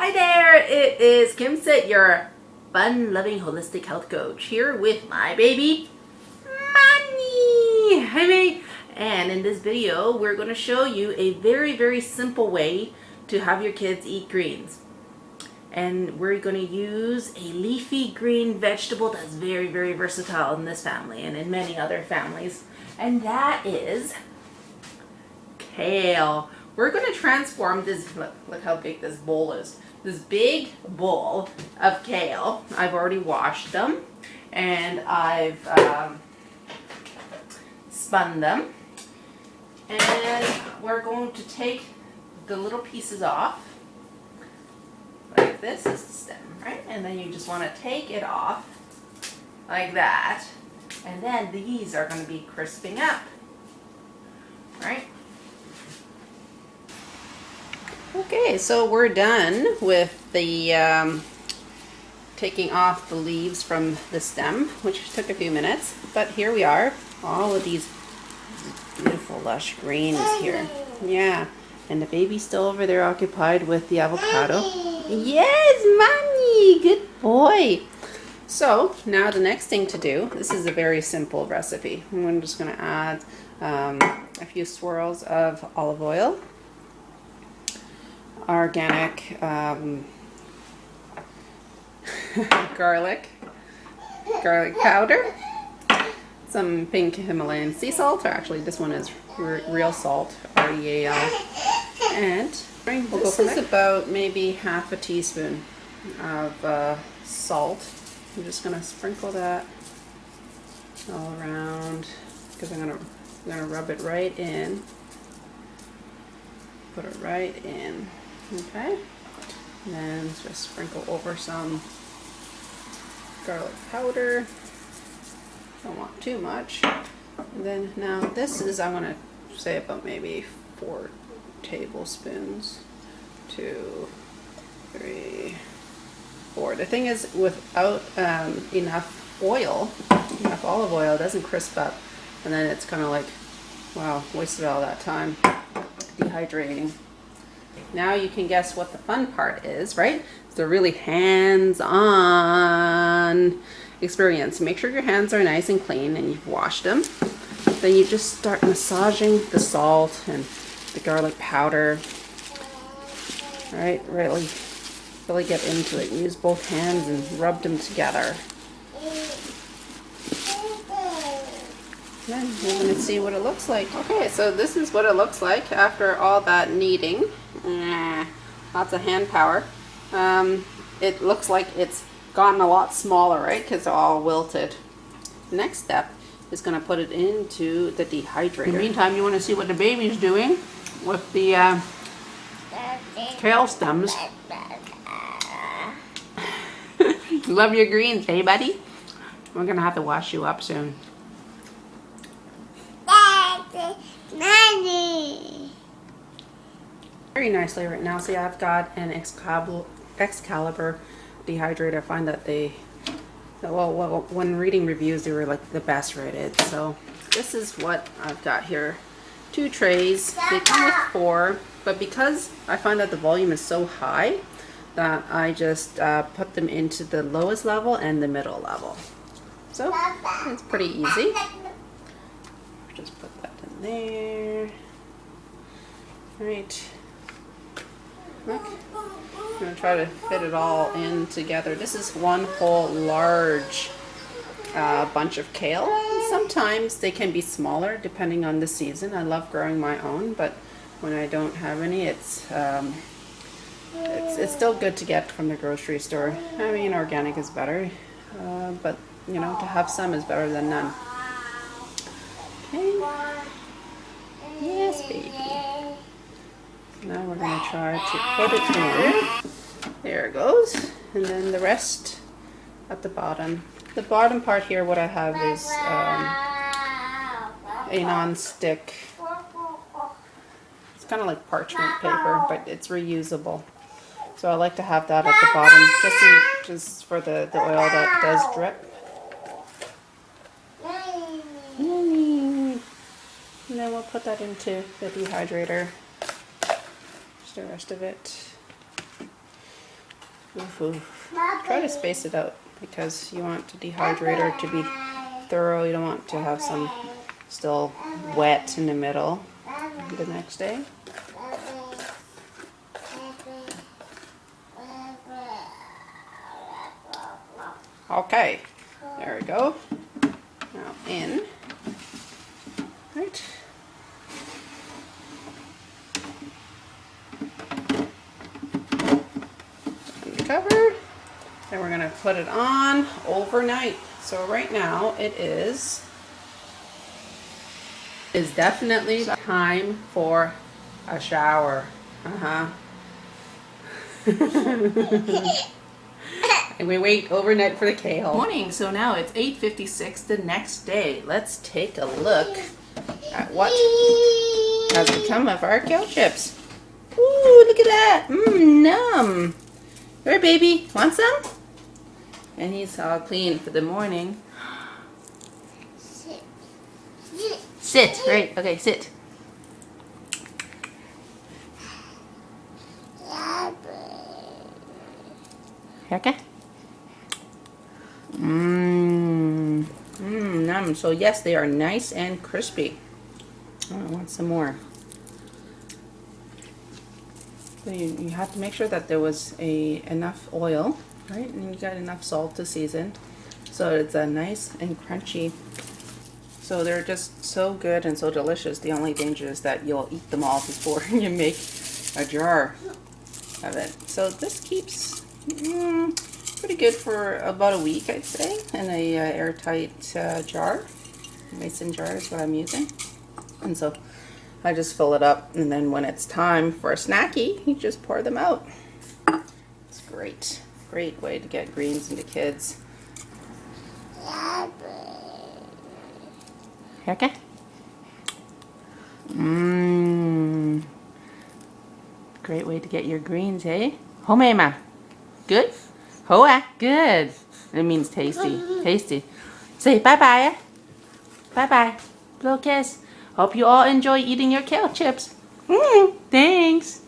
Hi there, it is Kim Sit, your fun-loving holistic health coach, here with my baby, Money. Hi, babe. And in this video, we're going to show you a very simple way to have your kids eat greens. And we're going to use a leafy green vegetable that's very versatile in this family and in many other families. And that is kale. We're going to transform this, look how big this bowl is. This big bowl of kale. I've already washed them and I've spun them. And we're going to take the little pieces off. Like this is the stem, right? And then you just want to take it off like that. And then these are going to be crisping up, right? Okay, so we're done with the taking off the leaves from the stem, which took a few minutes. But here we are, all of these beautiful lush greens here. Yeah, and the baby's still over there occupied with the avocado. Yes, Money, good boy. So now the next thing to do, this is a very simple recipe. I'm just going to add a few swirls of olive oil, organic garlic powder, some pink Himalayan sea salt, or actually this one is real salt, R-E-A-L, and this is about maybe half a teaspoon of salt. I'm just gonna sprinkle that all around because I'm gonna rub it right in. Put it right in. Okay, and then just sprinkle over some garlic powder. Don't want too much. And then now this is, I want to say about maybe 4 tablespoons. 2, 3, 4. The thing is, without enough olive oil, it doesn't crisp up, and then it's kind of like, wow, wasted all that time dehydrating. Now you can guess what the fun part is, right? It's a really hands-on experience. Make sure your hands are nice and clean and you've washed them. Then you just start massaging the salt and the garlic powder. All right, really get into it. Use both hands and rub them together. Then we're going to see what it looks like. Okay, so this is what it looks like after all that kneading. Lots of hand power. It looks like it's gotten a lot smaller, right? Because it's all wilted. Next step is going to put it into the dehydrator. In the meantime, you want to see what the baby's doing with the kale stems. Love your greens, hey buddy? We're going to have to wash you up soon. Very nicely right now. See, I've got an Excalibur dehydrator. I find that they, well, when reading reviews, they were like the best rated. So this is what I've got here. 2 trays. They come with 4, but because I find that the volume is so high that I just put them into the lowest level and the middle level. So it's pretty easy. Just put that in there. Right. Look. I'm going to try to fit it all in together. This is one whole large bunch of kale. Sometimes they can be smaller depending on the season. I love growing my own, but when I don't have any, it's still good to get from the grocery store. I mean, organic is better, but you know, to have some is better than none. Okay. Yes, baby. Now we're going to try to put it in. There it goes. And then the rest at the bottom. The bottom part here, what I have is a non-stick. It's kind of like parchment paper, but it's reusable. So I like to have that at the bottom, just for the oil that does drip. And then we'll put that into the dehydrator. Just the rest of it. Oof, oof. Try to space it out because you want the dehydrator to be thorough. You don't want to have some still wet in the middle the next day. Okay, there we go. Now in. Right. Covered. Then we're gonna put it on overnight. So right now it is definitely time for a shower. And we wait overnight for the kale. Morning, so now it's 8:56 the next day. Let's take a look at what has become of our kale chips. Ooh, look at that. Numb. Here, baby, want some? And he's all clean for the morning. Sit, right, okay, sit. Okay. Numb. So yes, they are nice and crispy. Oh, I want some more. So you have to make sure that there was enough oil, right? And you got enough salt to season. So it's a nice and crunchy. So they're just so good and so delicious. The only danger is that you'll eat them all before you make a jar of it. So this keeps pretty good for about a week, I'd say, in a airtight jar. Mason jar is what I'm using. And so I just fill it up, and then when it's time for a snacky, you just pour them out. It's great. Great way to get greens into kids. Okay. Great way to get your greens, eh? Homema. Good? Hoa. Good. It means tasty. Tasty. Say bye-bye. Bye-bye. Blow kiss. Hope you all enjoy eating your kale chips. Thanks.